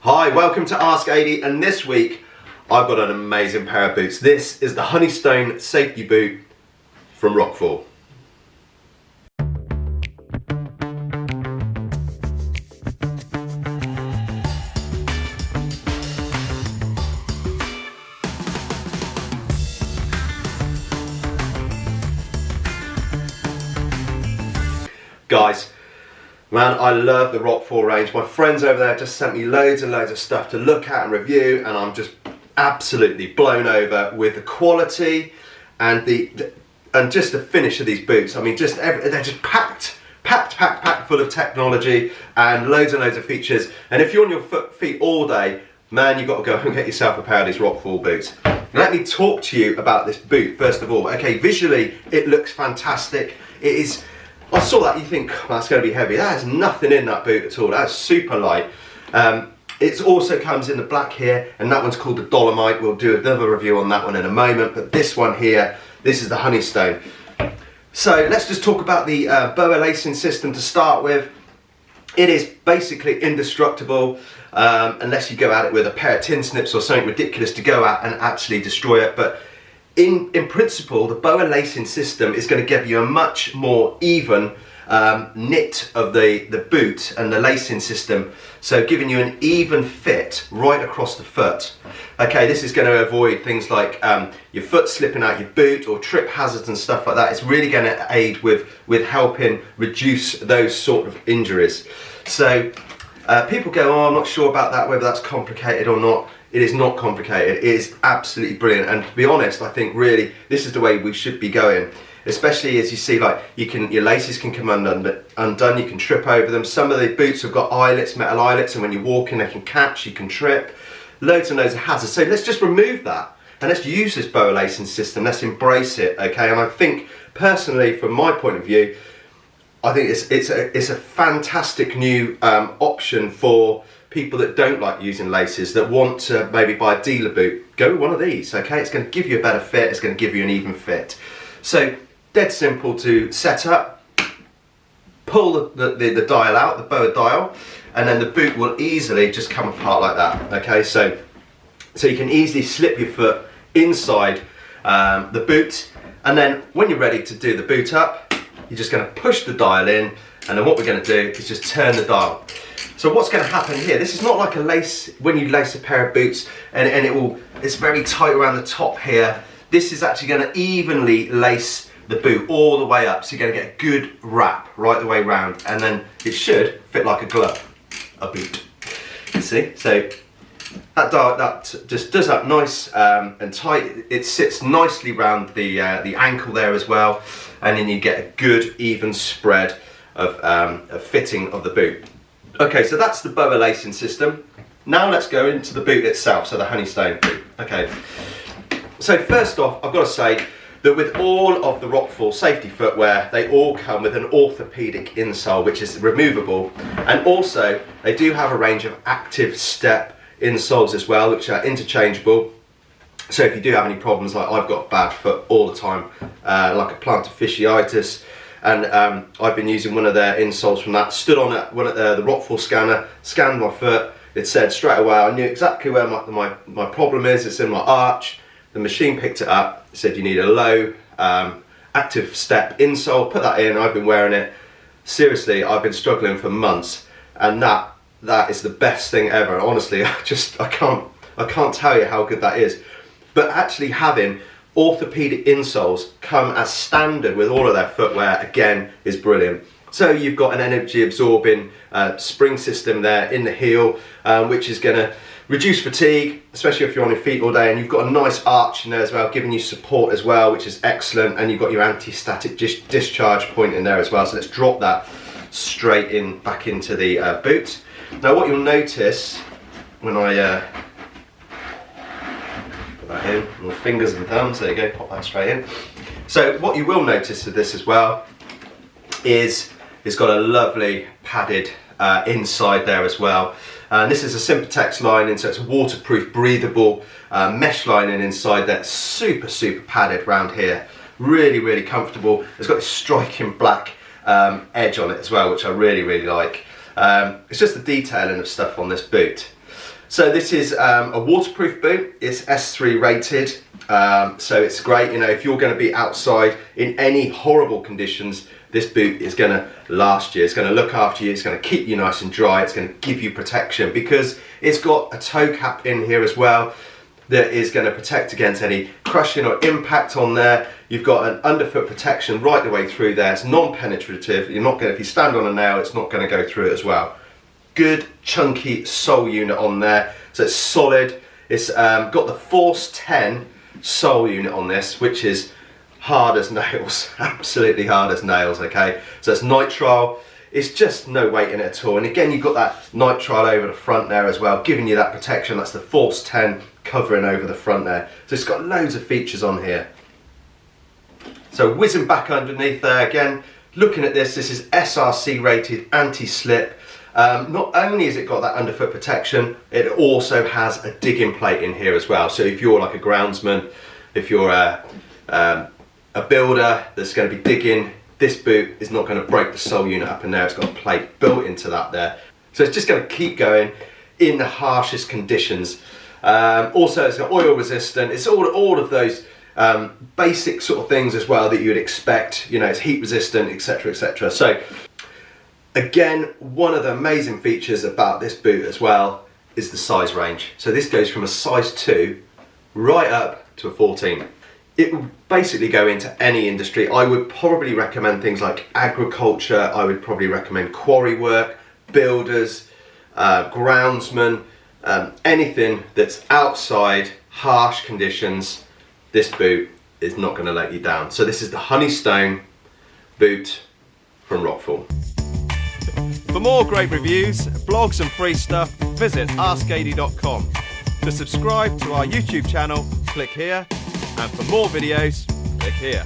Hi, welcome to Ask AD, and this week I've got an amazing pair of boots. This is the Honeystone safety boot from Rockfall. Guys, man, I love the Rockfall range. My friends over there just sent me loads and loads of stuff to look at and review, and I'm just absolutely blown over with the quality and just the finish of these boots. I mean, they're just packed full of technology and loads of features. And if you're on your feet all day, man, you've got to go and get yourself a pair of these Rockfall boots. Let me talk to you about this boot first of all. Okay, visually it looks fantastic. It is. I saw that, you think, oh, that's going to be heavy. There's nothing in that boot at all. That's super light. It also comes in the black here, and that one's called the Dolomite. We'll do another review on that one in a moment, but this one here, this is the Honeystone. So let's just talk about the BOA Lacing system to start with. It is basically indestructible unless you go at it with a pair of tin snips or something ridiculous to go at and actually destroy it. But in principle, the BOA Lacing system is going to give you a much more even knit of the boot and the lacing system, so giving you an even fit right across the foot. Okay, this is going to avoid things like your foot slipping out your boot or trip hazards and stuff like that. It's really going to aid with helping reduce those sort of injuries. So people go, oh, I'm not sure about that, whether that's complicated or not. It is not complicated. It is absolutely brilliant, and to be honest, I think really this is the way we should be going. Especially as you see, like your laces can come undone. You can trip over them. Some of the boots have got eyelets, metal eyelets, and when you're walking, they can catch. You can trip. Loads and loads of hazards. So let's just remove that and let's use this BOA Lacing system. Let's embrace it, okay? And I think personally, from my point of view, I think it's a fantastic new option for people that don't like using laces, that want to maybe buy a dealer boot. Go with one of these, okay? It's going to give you a better fit. It's going to give you an even fit. So dead simple to set up. Pull the dial out, the BOA dial, and then the boot will easily just come apart like that. Okay, so you can easily slip your foot inside the boot, and then when you're ready to do the boot up, you're just going to push the dial in, and then what we're going to do is just turn the dial. So what's going to happen here, this is not like a lace, when you lace a pair of boots and it's very tight around the top here. This is actually going to evenly lace the boot all the way up, so you're going to get a good wrap right the way round, and then it should fit like a glove, a boot. You see, so that just does that nice and tight. It sits nicely round the ankle there as well, and then you get a good even spread of fitting of the boot. Okay, so that's the BOA Lacing system. Now let's go into the boot itself, so the Honeystone boot. Okay, so first off, I've got to say that with all of the Rockfall safety footwear, they all come with an orthopedic insole, which is removable, and also they do have a range of active step insoles as well, which are interchangeable. So if you do have any problems, like I've got bad foot all the time, like a plantar fasciitis, and I've been using one of their insoles from that, stood on one of the Rockfall scanner, scanned my foot, it said straight away, I knew exactly where my problem is. It's in my arch. The machine picked it up, it said you need a low active step insole, put that in. I've been wearing it. Seriously, I've been struggling for months, and that is the best thing ever. Honestly, I can't tell you how good that is. But actually having orthopedic insoles come as standard with all of their footwear, again, is brilliant. So you've got an energy absorbing spring system there in the heel, which is going to reduce fatigue, especially if you're on your feet all day, and you've got a nice arch in there as well, giving you support as well, which is excellent, and you've got your anti-static discharge point in there as well. So let's drop that straight in back into the boot. Now what you'll notice when I put that in, with fingers and thumbs, there you go, pop that straight in. So what you will notice with this as well is it's got a lovely padded inside there as well. And this is a Sympatex lining, so it's waterproof, breathable mesh lining inside that's super padded round here. Really comfortable. It's got this striking black edge on it as well, which I really like. It's just the detailing of stuff on this boot. So this is a waterproof boot. It's S3 rated, so it's great. You know, if you're going to be outside in any horrible conditions, this boot is going to last you. It's going to look after you. It's going to keep you nice and dry. It's going to give you protection because it's got a toe cap in here as well that is going to protect against any crushing or impact on there. You've got an underfoot protection right the way through there. It's non-penetrative. You're not going to, if you stand on a nail, it's not going to go through it as well. Good chunky sole unit on there, so it's solid. It's got the Force 10 sole unit on this, which is hard as nails, absolutely hard as nails. Okay, so it's nitrile. It's just no weight in it at all, and again you've got that nitrile over the front there as well, giving you that protection. That's the Force 10 covering over the front there, so it's got loads of features on here. So whizzing back underneath there again, looking at this is SRC rated anti-slip. Not only has it got that underfoot protection, it also has a digging plate in here as well. So if you're like a groundsman, if you're a builder that's going to be digging, this boot is not going to break the sole unit up in there. It's got a plate built into that there. So it's just going to keep going in the harshest conditions. Also it's got oil resistant. It's all of those basic sort of things as well that you would expect. You know, it's heat resistant, etc, etc. So again, one of the amazing features about this boot as well is the size range. So this goes from a size 2 right up to a 14. It will basically go into any industry. I would probably recommend things like agriculture. I would probably recommend quarry work, builders, groundsmen, anything that's outside harsh conditions. This boot is not going to let you down. So this is the Honeystone boot from Rockfall. For more great reviews, blogs and free stuff, visit askady.com. To subscribe to our YouTube channel, click here, and for more videos, click here.